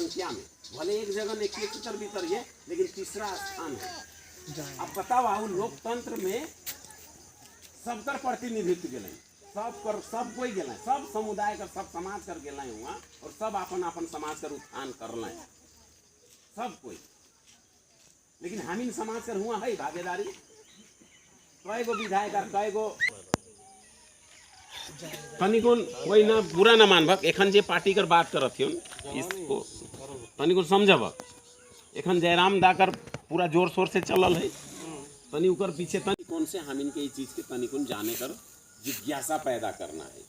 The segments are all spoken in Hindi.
संख्या में, भले एक जगह एक भीतर भीतर है, लेकिन तीसरा स्थान है। अब बताओ आओ लोकतंत्र में सबकर प्रतिनिधित्व गए, सब कोई गए, सब समुदाय कर, सब समाज कर गए हुआ, और सब अपन अपन समाज कर उत्थान कर लें, सब कोई। लेकिन हमीन समाज कर हुआ है भागीदारी, कई गो विधायक कई गो तनिकुन कोई ना बुरा ना मानबक, एखन जे पार्टी कर बात करत हियन इसको तनिकुन समझबक। एखन जयराम दाकर पूरा जोर शोर से चलल है, तनी उकर पीछे तनी कौन से हमीन के चीज के तनिकुन जाने कर जिज्ञासा पैदा करना है।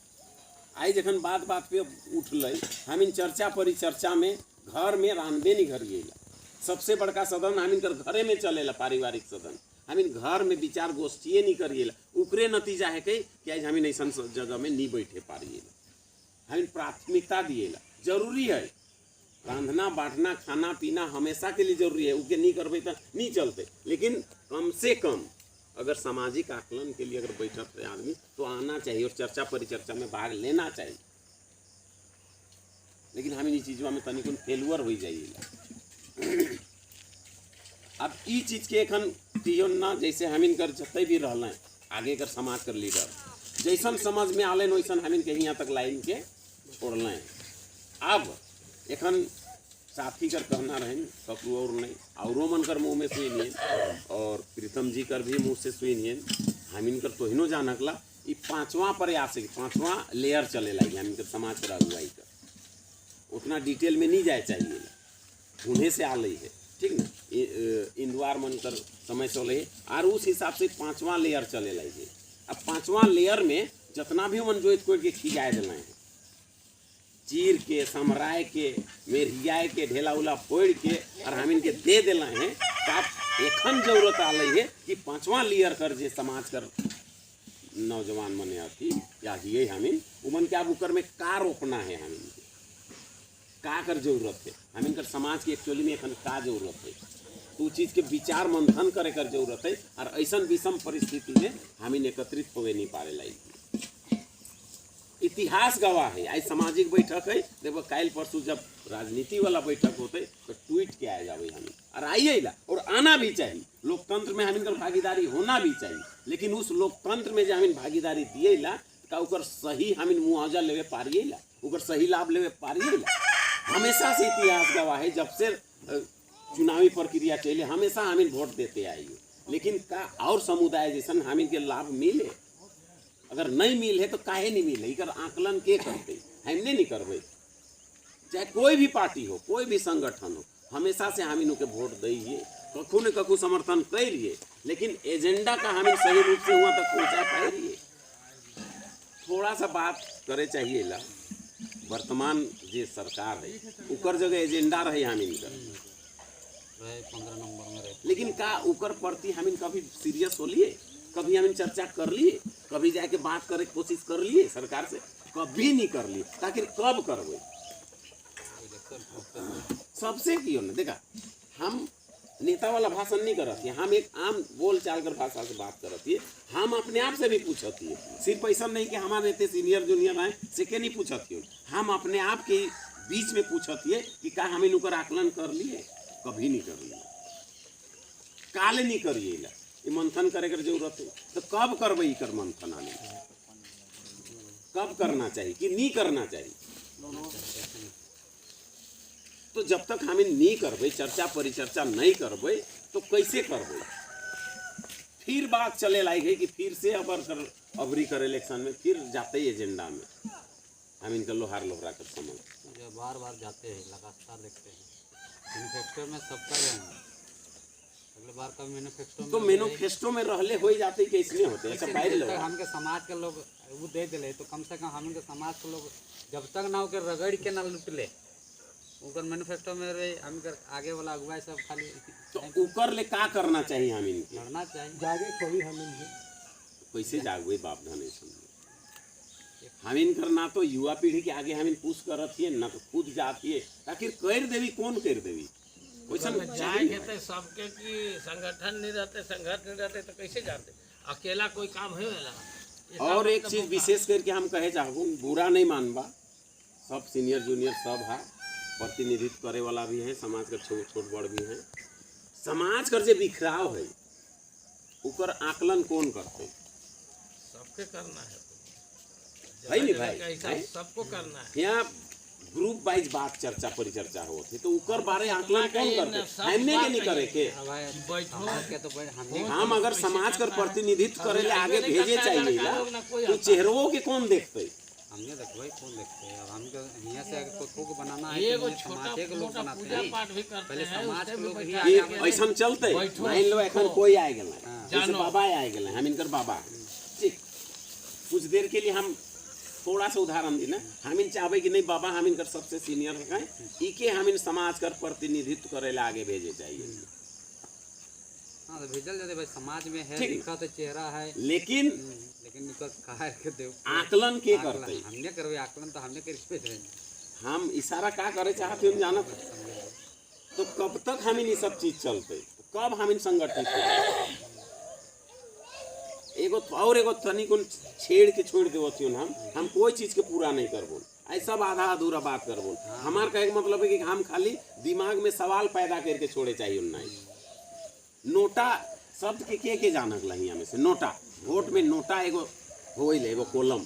आई जखन बात बात पे उठल हमीन चर्चा परिचर्चा में घर में रानबे नहीं घर गेला, सबसे बड़का सदन हमीन कर घरे में चलेला, पारिवारिक सदन हमीन घर में विचार गोष्ठिए नहीं करिएला। उकरे नतीजा है कि आज हमीन ऐसा जगह में नहीं बैठे पारिएला। हमीन प्राथमिकता दिएला, जरूरी है रांधना बांटना खाना पीना हमेशा के लिए जरूरी है, उके नहीं करबे तो नहीं चलते, लेकिन कम से कम अगर सामाजिक आकलन के लिए अगर बैठत है आदमी तो आना चाहिए और चर्चा परिचर्चा में भाग लेना चाहिए। लेकिन हम इन चीज़ों में तनिक फेलुअर हो जाइए। अब ई चीज के एखन दियन ना, जैसे हमीन कर जते भी रहल आगे कर समाज कर लीडर जैसन समझ में आलन वैसन हमीन के यहाँ तक लाइन के छोड़ल। अब एखन साथी कर कहना रहे ककरू और नहीं, औरों मन कर मुँह में सुनिए और प्रीतम जी कर भी मुँह से सुनिए। हमीन कर तो हिनो जानकला ये पांचवा प्रयास है, पांचवा लेयर चले लाई हमीन कर समाज कर अगुवाई कर, उतना डिटेल में नहीं जाए चाहिए, उन्हें से आ रही है ठीक ना। इंदवार मन कर समय चले और उस हिसाब से पांचवा लेयर चले लाई। अब पांचवा लेयर में जितना भी मन जोत कोई के खिजाए दिला है, चीर के समराय के मेरियाए के ढेला उला फोड़ के और हमीन के दे दिला है। तब एखन जरूरत आ रही है कि पांचवा लेयर कर जे समाज कर नौजवान मन अथी या ये हमीन उमन के अब उकर में का रोकना है, हमीन के का कर जरूरत है, हमीन कर समाज की एक्चुअली में एखन का जरूरत है, तो चीज़ के विचार मंथन करे कर जरूरत है। और ऐसा विषम परिस्थिति में हमीन एकत्रित होवे नहीं पारे लाई। इतिहास गवाह है, आज सामाजिक बैठक है, देखो कल परसों जब राजनीति वाला बैठक होते तो ट्वीट के आ जावे हमें और आइए ला और आना भी चाहिए। लोकतंत्र में हमीन भागीदारी होना भी चाहिए, लेकिन उस लोकतंत्र में जो हमीन भागीदारी दिए ला का उकर सही हमीन मुआवजा लेवे पारिए ला, उकर सही लाभ लेवे पारिए ला। हमेशा से इतिहास गवाह है, जब से चुनावी प्रक्रिया चले हमेशा हमीन वोट देते आइए, लेकिन का और समुदाय जैसन हमीन के लाभ मिले, अगर नहीं मिले तो काहे नहीं मिले, इकर आकलन के करते हमने नहीं करबे। चाहे कोई भी पार्टी हो, कोई भी संगठन हो, हमेशा से हमीन के वोट दिए, कखू न कखू समर्थन करिए, लेकिन एजेंडा का हमीन सही रूप से हुआ तक पहुँचा पाइए। थोड़ा सा बात करे चाहिए ला, वर्तमान जे सरकार है उकर जगह एजेंडा रहे हमीन का 15 नंबर में रहे, लेकिन का उकर प्रति हमीन कभी सीरियस हो लिए, कभी हमीन चर्चा कर लिए, कभी जाके बात करे की कोशिश कर लिए सरकार से, कभी नहीं कर लिए। ताकि कब करबे सबसे क्यों ना, देखा हम नेता वाला भाषण नहीं करती है, हम एक आम बोल चाल कर भाषा से बात करती है, हम अपने आप से भी पूछती है। सिर्फ ऐसा नहीं कि हमारे इतने सीनियर जूनियर आए से के नहीं पूछती है, हम अपने आप के बीच में पूछती है कि का हमें नुकर आकलन कर लिए, कभी नहीं कर लिए, काले नहीं करिए ला, ये मंथन करे कर जरूरत है। तो कब करबे कर मंथन आने, कब करना चाहिए कि नहीं करना चाहिए। तो जब तक हमें नहीं करबे, चर्चा परिचर्चा नहीं करबे तो कैसे करबे। फिर बात चले लाई गई कि फिर से अबरी कर इलेक्शन में फिर जाते ही एजेंडा में हम इनका लोहार लोहरा कर समझ बार बार जाते हैं, लगातार देखते हैं मैनिफेस्टो में सबका रहेंगे। अगले बार का मैनिफेस्टो में तो मैनिफेस्टो में रहले हो जाते कि इसलिए होते ऐसा बाहर लोग हमके समाज के लोग वो दे दिले, तो कम से कम हम के समाज के लोग जब तक ना होकर रगड़ के ना लुट ले, उकर मैनिफेस्टो में रहे हम कर आगे वाला अगुवाई सब खाली। तो ऊपर ले का करना चाहिए, हम इनके लड़ना चाहिए, जागे कोई हम कैसे जागवे बाप धने हम इन करना। तो युवा पीढ़ी के आगे हम पुश करती है, न तो खुद जाती है, ताकि कर देवी कौन कर देवी जाए सबके की संगठन नहीं रहते, संघर्ष नहीं रहते तो कैसे जाते, अकेला कोई काम है वाला। और एक चीज विशेष करके हम कहे चाहूँ, बुरा नहीं मानबा, सब सीनियर जूनियर सब है, प्रतिनिधित्व करे वाला भी है, समाज का छोट बड़ भी है। समाज कर जे बिखराव है ऊपर आकलन कौन करते सबके करना है भाई नहीं जगह भाई का हिसाब हैं? सबको करना है। यहाँ ग्रुप वाइज बात चर्चा परिचर्चा होती तो ऊपर बारे आकलन कौन करते सब हमने बात के नहीं करे के अब भाई बैठो। समाज के तो बड़े हमने हम अगर समाज कर प्रतिनिधित्व करे ले आगे नहीं भेजे करता है, चाहिए लड़का ला, लोग ना कोई तो आता। चेहरों के कौन देखते हमने देखो भाई कौन देखते हैं। अब हमको यहाँ से अगर कोई को बनाना है ये तो वो ये छोटा समाज के लोग मोटा बनाते पूजा हैं। पाठ भी करते पहले हैं, समाज उससे के भी लोग ही बैठा आगे कि आगे ऐसा चलते बैठो, मान लो एखन सीखो। कोई आए गए जैसे जानो। बाबा आए गए हम इनकर बाबा ठीक कुछ देर के लिए हम थोड़ा सा उदाहरण दी ना हम इन चाहबे कि नहीं बाबा हम इनकर सबसे सीनियर हैं इके हम इन समाज कर प्रतिनिधित्व करे ला आगे भेजे चाहिए। हाँ तो भेजल जाते भाई समाज में है ठीक। लिखा तो चेहरा है लेकिन लेकिन इनका कहा के देव आकलन के आकलन करते हमने करवे आकलन तो हमने करके भेज रहे हैं। हम इशारा का करे चाहते हम जानत तो कब तक हम इन सब चीज चलते कब हम इन संगठित होते? एगो तनी को छेड़ के छोड़ देवती हम कोई चीज के पूरा नहीं करबो ऐसा आधा अधूरा बात करबो हमार कहे का मतलब है कि हम खाली दिमाग में सवाल पैदा करके छोड़े चाहिए नहीं। नोटा शब्द के जानक ला में से नोटा वोट में नोटा एगो होइल एगो कॉलम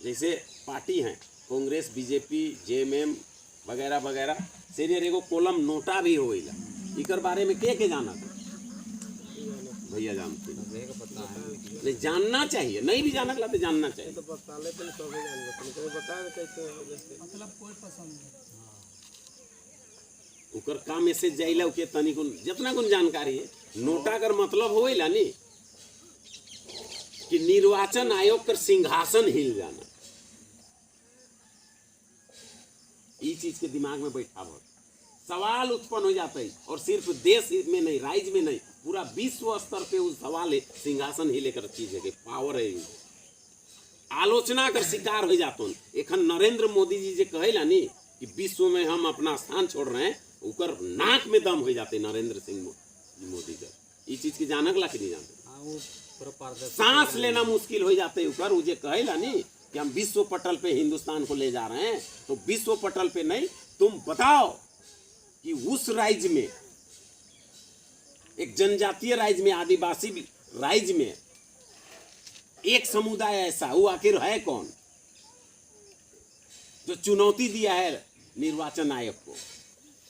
जैसे पार्टी हैं कांग्रेस बीजेपी जेएमएम वगैरह वगैरह सीनियर एगो कॉलम नोटा भी होइला इकर बारे में के जानत भैया जानते हैं। देह का पता है नहीं जानना चाहिए नहीं भी जानक ला तो जानना चाहिए उकर का मैसेज जाइला के तनी कुन जितना कुन जानकारी है नोटा कर मतलब होइला नी कि निर्वाचन आयोग कर सिंहासन हिल जाना ये चीज के दिमाग में बैठा सवाल उत्पन्न हो जाता है और सिर्फ देश में नहीं राज्य में नहीं पूरा विश्व स्तर पे उस सवाल है सिंहासन ही लेकर चीज है कि पावर है आलोचना कर शिकार हो जाते एखन नरेंद्र मोदी जी जे कहेला नी कि विश्व में हम अपना स्थान छोड़ रहे हैं उकर नाक में दम हो जाते नरेंद्र सिंह मोदी का ये चीज की जानक ला कि नहीं जानते हाँ वो पूरा पारदर्शी सांस लेना मुश्किल हो जाते उकर वो जे कहेला नी कि हम विश्व पटल पे हिंदुस्तान को ले जा रहे हैं तो विश्व पटल पे नहीं तुम बताओ कि उस राज्य में एक जनजातीय राज्य में आदिवासी राज्य में एक समुदाय ऐसा वो आखिर है कौन जो चुनौती दिया है निर्वाचन आयोग को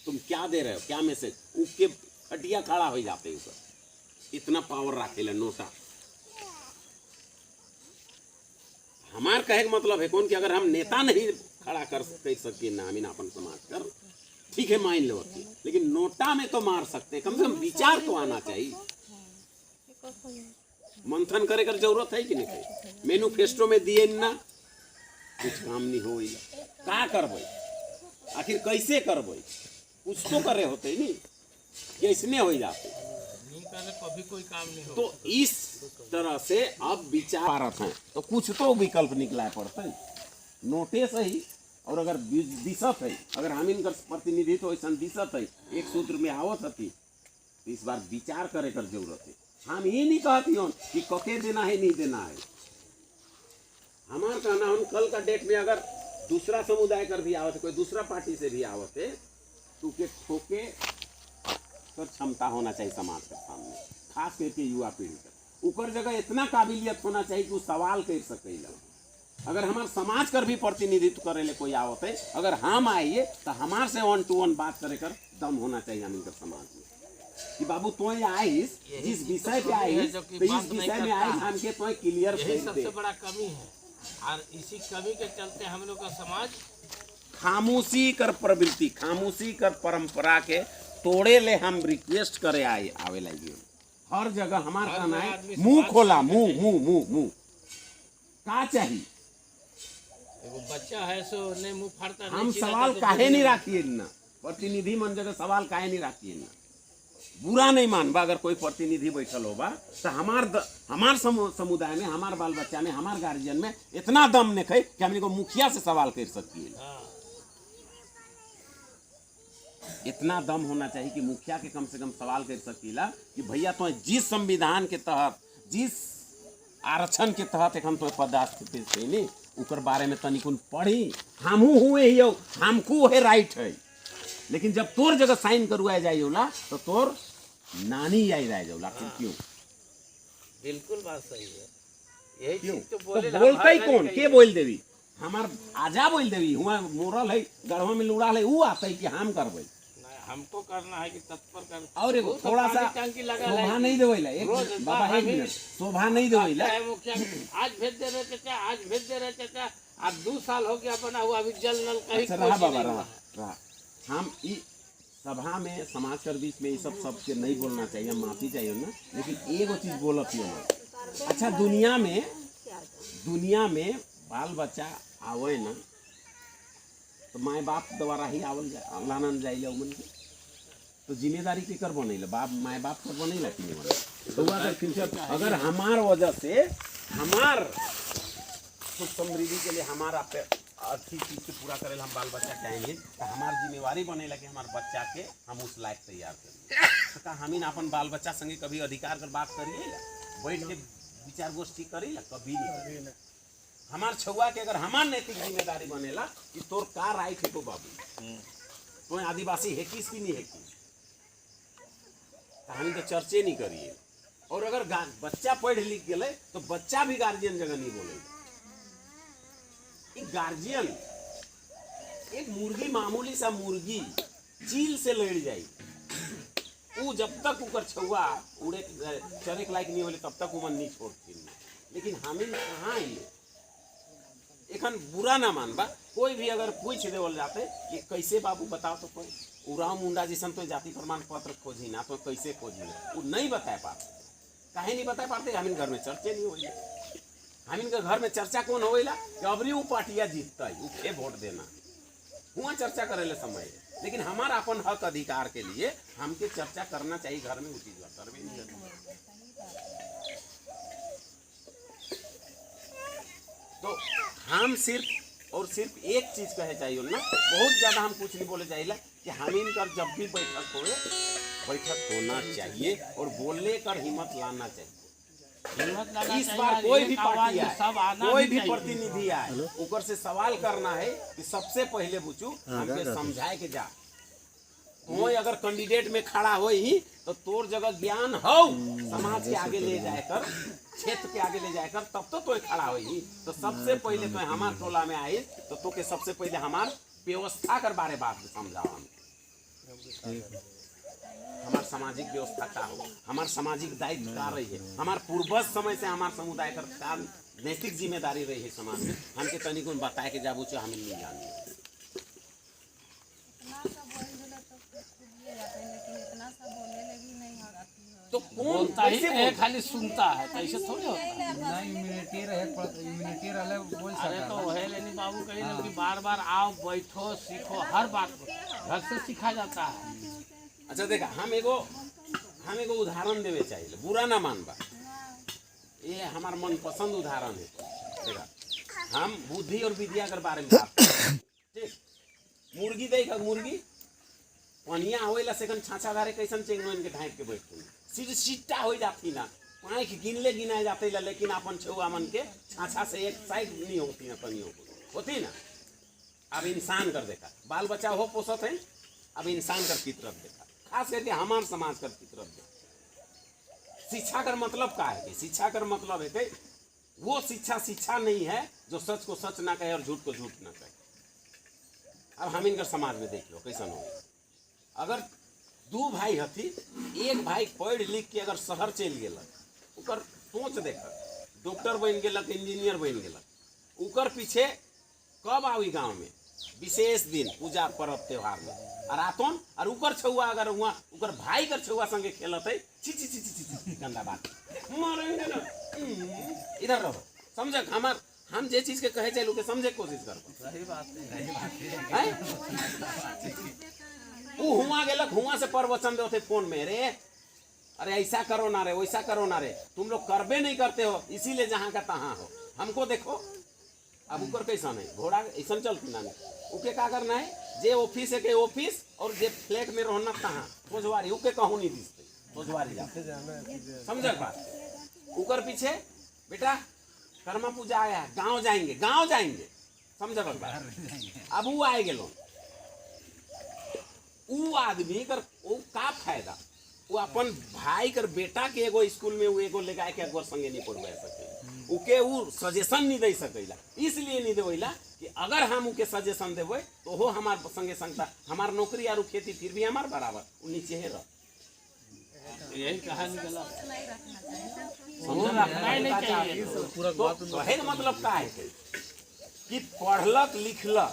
तुम क्या दे रहे हो क्या मैसेज उसके हटिया खड़ा हो जाते हैं ऊपर इतना पावर रखेला नोटा हमार कहे का मतलब है कौन कि अगर हम नेता नहीं खड़ा कर सके ना हम अपन समाज कर ठीक है मान लो लेकिन नोटा में तो मार सकते हैं कम से कम विचार तो आना चाहिए मंथन करे कर जरूरत है कि नहीं मैनिफेस्टो में दिए ना कुछ काम नहीं हो का करबे आखिर कैसे करबे कुछ तो करे होते नहीं कैसने हो जाते नहीं करे कभी कोई काम नहीं हो तो इस तरह से अब विचार भारत है तो कुछ तो विकल्प निकला पड़ता है नोटे सही और अगर दिशत है अगर हम इनकर प्रतिनिधित्व ऐसा दिशत है एक सूत्र में आवत हती तो इस बार विचार करे कर जरूरत है हम ये नहीं कहती हूँ कि कके देना है नहीं देना है हमारा कहना हम कल का डेट में अगर दूसरा समुदाय कर भी आवत है कोई दूसरा पार्टी से भी आवत है तो के ठोके कर क्षमता होना चाहिए समाज के सामने खास करके युवा पीढ़ी का ऊपर जगह इतना काबिलियत होना चाहिए कि वो सवाल कर सके अगर हमारे समाज कर भी प्रतिनिधित्व करे ले कोई आवत है अगर हम आइए तो हमारे से 1-to-1 बात करे कर दम होना चाहिए हम इनकर समाज में कि बाबू तो आइस जिस विषय पे आइस तो इस विषय में आइस हमके तो क्लियर यही कर सबसे दे बड़ा कमी है और इसी कमी के चलते हम लोग का समाज खामोशी कर प्रवृत्ति खामोशी कर परंपरा के तोड़े ले हम रिक्वेस्ट करे आवे लगे हर जगह हमारा कहना है मुंह खोला मुंह का चाहिए एगो बच्चा है सो नहीं मुंह फाड़ता हम नहीं सवाल तो काहे नहीं रखिए ना प्रतिनिधि मन जगह सवाल काहे नहीं रखिए ना बुरा नहीं मानबा अगर कोई प्रतिनिधि बैठल होबा तो हमार समुदाय में हमार बाल बच्चा में हमार गार्जियन में इतना दम नहीं है कि हमने को मुखिया से सवाल कर सकिए हाँ। इतना दम होना चाहिए कि मुखिया के कम से कम सवाल कर सकीला कि भैया तो जिस संविधान के तहत जिस आरक्षण के तहत एखन तो पदस्थ नहीं उकर बारे में तनिकुन पढ़ी। हमहू हुए ही हो, हमको है राइट है, लेकिन जब तोर जगह साइन करवाए जाए होला तो तोर नानी आई रह जाला। क्यों? बिल्कुल बात सही है। यही क्यों? चीज तो तो बोले बोलते ही कौन के बोल देवी? हमार आजा बोल देवी हुआ मोरल है गढ़वा में लुड़ा है वो आता है कि हम करबे नहीं, हमको करना है कि तत्पर कर। और एगो थोड़ा सा शोभा नहीं देवेला। एक बाबा एक मिनट शोभा नहीं देवेला। मुखिया आज भेज दे रहे चाचा, आज भेज दे रहे चाचा, आज 2 साल हो गया बना हुआ, अभी जल नल कहीं अच्छा रहा बाबा रहा हम ई सभा में समाज के बीच में ये सब सबके नहीं बोलना चाहिए, माफी चाहिए ना, लेकिन एगो चीज बोलत ही ना। अच्छा दुनिया में बाल बच्चा आवे ना तो माए बाप द्वारा ही आवल जाए लानन जाइले उमन के, तो जिम्मेदारी केकर बनेला? बाप माए बाप कर बनेला कि नहीं बनेला? तो अगर फ्यूचर अगर हमार वजह से हमार सुख समृद्धि के लिए हमारा अच्छी चीज के पूरा करे हम बाल बच्चा चाहेंगे तो हमार जिम्मेवारी बनेला कि हमारे बच्चा के हम उस लायक तैयार करें। तो हम अपन बाल बच्चा संगे कभी अधिकार कर बात करिए बैठ के विचार गोष्ठी करेला? कभी नहीं। हमार छुआ के अगर हमार नैतिक जिम्मेदारी बनेला कि तोर का राइट है तो बाबू तो आदिवासी है किस की नहीं है की कहानी तो चर्चे नहीं करिए। और अगर बच्चा पढ़ लिख गए तो बच्चा भी गार्जियन जगह नहीं बोलेगा। गार्जियन एक मुर्गी मामूली सा मुर्गी चील से लड़ जाई वो जब तक उकर छुआ उड़े चरे के लायक नहीं होले तब तक वो मन नहीं छोड़ती। लेकिन हमें कहाँ ये एखन बुरा ना मानबा कोई भी अगर पूछ देवल जाते कि कैसे बाबू बताओ तो कोई उराव मुंडा जैसन तो जाति प्रमाण पत्र खोजी ना तो कैसे खोजी ना वो नहीं बता पाते। काहे नहीं बता पाते? हमें घर में चर्चे नहीं होइला। हमें घर में चर्चा कौन होइला कि अबरी वो पार्टिया जीतता है उसे वोट देना हुआ चर्चा करेले समय। लेकिन हमारा अपन हक अधिकार के लिए हमके चर्चा करना चाहिए घर में। वो चीज करबे नहीं करते। तो हम सिर्फ एक चीज कहे चाहिए ना, बहुत ज्यादा हम कुछ नहीं बोले चाहिए कि हम इनका जब भी बैठक होना चाहिए और बोलने का हिम्मत लाना चाहिए। इस बार कोई भी पार्टी आए कोई भी प्रतिनिधि आए ऊपर से सवाल करना है कि सबसे पहले बुचू हमके समझाए के जा कोई अगर कैंडिडेट में खड़ा हो ही तो तोर जगह ज्ञान हो समाज के आगे ले जाकर क्षेत्र के आगे ले जाकर तब तो कोई खड़ा हो ही। तो सबसे पहले तो हमार टोला में आए तो के सबसे पहले हमार व्यवस्था कर बारे बात समझाओ हमार सामाजिक व्यवस्था का हो, हमार सामाजिक दायित्व का रही है, हमार पूर्वज समय से हमार समुदाय का काम नैतिक जिम्मेदारी रही है समाज में। हमके तनिक बताए के जाबू चाहे हमें नहीं जानी तो कौन कैसे है खाली सुनता है कैसे थोड़ी होता है। नहीं इम्यूनिटी रहले बोल अरे सकता तो वही लेनी बाबू कही ना कि बार बार आओ बैठो सीखो हर बात को घर से सिखा जाता है। अच्छा देखा हम एगो उदाहरण देवे चाहिए बुरा ना मानबा ये हमार मनपसंद उदाहरण है। देखा हम बुद्धि और विद्या के बारे में बात ठीक मुर्गी देख मुर्गी पनिया होइला सेकंड छाछा धारे कैसन चेंगन के ढांप के बैठती सिर सिट्टा हो जाती ना पाँख गिनले गिनाए जाते ला लेकिन अपन छुआ मन के छाछा से एक साइड नहीं होती ना पनियों होती ना। अब इंसान कर देखा बाल बच्चा हो पोसत है अब इंसान कर फितरत देखा खास करके हमार समाज कर फितरत देखा। शिक्षा कर मतलब क्या है? शिक्षा कर मतलब है कि वो शिक्षा नहीं है जो सच को सच ना कहे और झूठ को झूठ ना कहे। अब हम इनका समाज में देख लो कैसा हो अगर 2 भाई हथी एक भाई पढ़ लिख के अगर शहर चल गया उकर सोच देख डॉक्टर बन गलक इंजीनियर बन गलक उकर पीछे कब आई गांव में विशेष दिन पूजा पर्व त्योहार में और आतोन और उकर छुआ अगर हुआ उकर भाई कर छुआ संगे खेलत है ची ची ची ची ची गंदा बात मारेंगे ना इधर रहो समझ हमार हम जे चीज के कहे चाहिए लोग समझे कोशिश कर सही बात है वो हुआ गेलक हुआ से प्रवचन देते फोन में रे अरे ऐसा करो ना रे वैसा करो ना रे तुम लोग करबे नहीं करते हो इसीलिए जहाँ का तहाँ हो हमको देखो। अब ऊपर कैसा नहीं घोड़ा ऐसा चलती ना उके का करना है जे ऑफिस है के ऑफिस और जे फ्लैट में रहना तहाँ खोजवारी उके कहूँ नहीं दिखते खोजवारी जाते समझ बात उकर पीछे बेटा कर्मा पूजा आया है, गांव जाएंगे समझ बात। अब वो आए गेलो, वो आदमी कर वो का फायदा, वो अपन भाई कर बेटा के एगो स्कूल में वो एगो लेगा के एगो संगे नहीं पढ़वा सके, उके वो सजेशन नहीं दे सकेला। इसलिए नहीं देवेला कि अगर हम उके सजेशन देवे तो हो हमार संगे संगता हमार नौकरी और खेती फिर भी हमार बराबर वो नीचे है रह। यही कहानी गला कहे मतलब का है कि पढ़लक लिखलक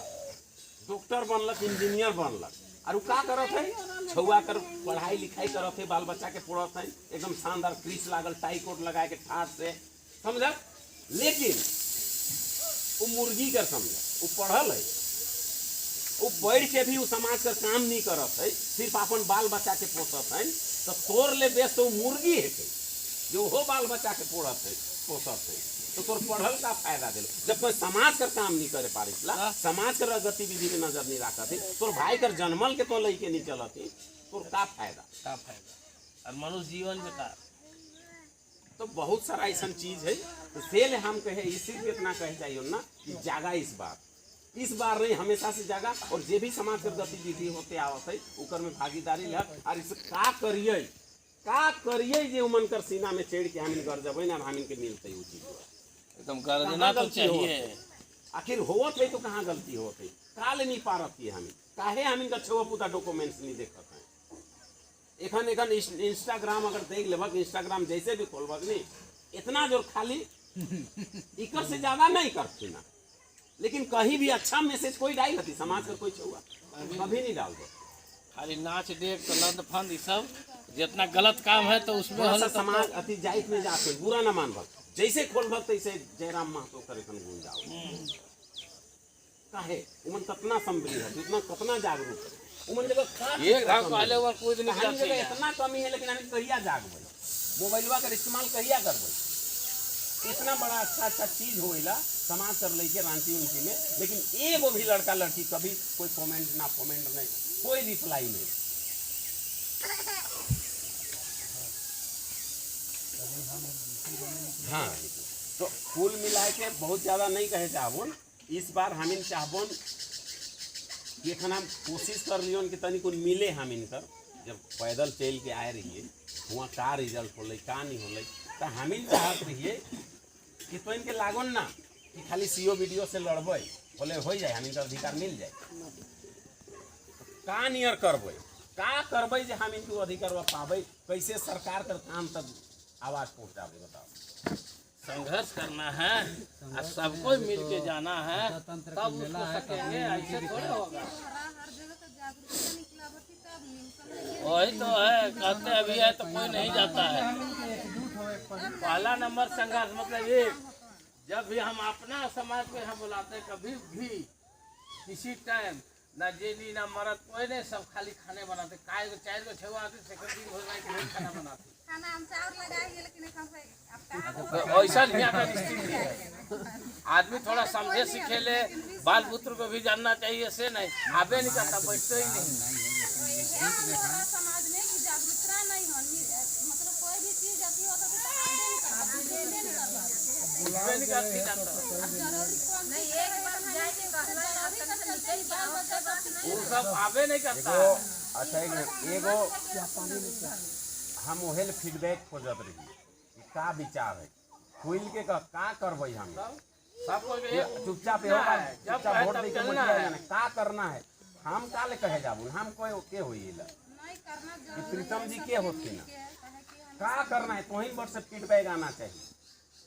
डॉक्टर बनलक इंजीनियर बनलक और का करत है छुआ कर पढ़ाई लिखाई करत है, बाल बच्चा के पढ़त है, एकदम शानदार क्रीस लागल टाई कोट लगा के ठाट से समझ। लेकिन वो मुर्गी कर समझ, वो पढ़ल है, वो बैठ के भी वो समाज का काम नहीं करत है, सिर्फ अपन बाल बच्चा के पोसत है। तो तोर ले बेस तो मुर्गी है जो हो बाल बच्चा के पोसत है, तो तोर पढ़ल का फायदा दिल जब कोई समाज का काम नहीं करे पारिसला, समाज कर गतिविधि में नजर नहीं रखत है, तोर भाई कर जन्मल के तो लेके नहीं चलत है, तोर का फायदा और मनुष्य जीवन बेकार। तो बहुत सारा ऐसा चीज है। तो सेल हम कहे इसी पे इतना कहे चाहिए ना कि जागा इस बार नहीं हमेशा से जागा, और जे भी समाज के गतिविधि होते आवत है उकर में भागीदारी ले और इस का करिए जे उमन कर सीना में चढ़ के हमिन कर जबे ना हमिन के मिलते उ चीज एकदम कर देना तो चाहिए। आखिर होवत है तो कहाँ गलती होत है, काले नहीं पारत है हमिन काहे हमिन का छुआ पुता डॉक्यूमेंट्स नहीं देखत है। एखन इंस्टाग्राम अगर देख लेबक, इंस्टाग्राम जैसे भी खोलबक नहीं इतना जोर खाली इकर से ज्यादा नहीं करती ना, लेकिन कहीं भी अच्छा मैसेज कोई डाल होती समाज का कोई छुआ कभी नहीं डाल दो। खाली नाच देख तो लंद फंद सब जितना गलत काम है तो उसमें थोड़ा सा समाज अति जाइत में जाते बुरा ना मान भक्त, जैसे खोल भक्त तैसे जयराम महतो करे कन गुन जाओ काहे उमन कितना संभली है, इतना कितना जागरूक है उमन जगह का एक घाव पहले और कोई नहीं हम जगह इतना कमी है, लेकिन हम कहिया जागबै मोबाइलवा का इस्तेमाल कहिया करबै, इतना बड़ा अच्छा चीज होइला समाज कर लेके रांची उनकी में, लेकिन एगो भी लड़का लड़की कभी कोई कमेंट ना नहीं, कोई रिप्लाई नहीं। हाँ तो कुल मिला के बहुत ज़्यादा नहीं कहे चाहबन, इस बार हमिन चाहबन कि हम कोशिश कर लियो कि तनिक मिले हमिन कर जब पैदल चल के आए रहिए वहाँ का रिजल्ट होले का नहीं होले, तो हमिन चाहत रहिए कि तो इनके लागन ना कि खाली सीओ वीडियो से लड़बै बोले हो जाए हमिन का अधिकार मिल जाए, का नियर करबै का करबै जे हम इनको अधिकार पाबै, कैसे सरकार कर काम तक आवाज पहुंचावे बताओ। संघर्ष करना है और सबको मिल के जाना है तब उसको सकेंगे, ऐसे थोड़े होगा। वही तो है कहते अभी है तो कोई नहीं जाता है। पहला नंबर संघर्ष मतलब एक, जब भी हम अपना समाज को यहाँ बुलाते हैं कभी भी किसी टाइम ना जेनी ना मरद कोई नहीं, सब खाली खाने बनाते, काय को चाय को छुआ आते सेकंड भोजन खाना बनाते खाना हम चावल लगाएंगे लेकिन एक हमसे तो ऐसा यहाँ का स्थिति है। आदमी थोड़ा समझे सीखे ले, बाल पुत्र को भी जानना चाहिए से नहीं आबे नहीं करता, बैठते ही नहीं। समाज में जागरूकता नहीं हो, मतलब कोई भी चीज ऐसी होता है तो आबे नहीं करता, नहीं एक बार जाए के कहला वो सब आबे नहीं करता। अच्छा एगो हम ओहेल फीडबैक खोजत रही कि का विचार है खुल के का करबै हम सबको चुपचाप चुपचाप वोट दे के का करना है, हम का ले कहे जाबू हम कोई के होइला नहीं करना कि प्रीतम जी के होती ना का करना है, तो ही वर्ड से फीडबैक आना चाहिए।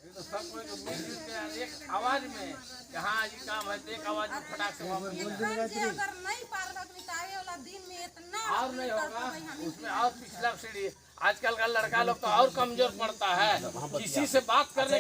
तो सबको एक आवाज में हाँ ये काम है, एक आवाज में फटाक से अगर नहीं पार निकाले वाला दिन में इतना और नहीं होगा उसमें और पिछला सीढ़ी। आजकल का लड़का लोग तो और कमजोर पड़ता है, किसी से बात करने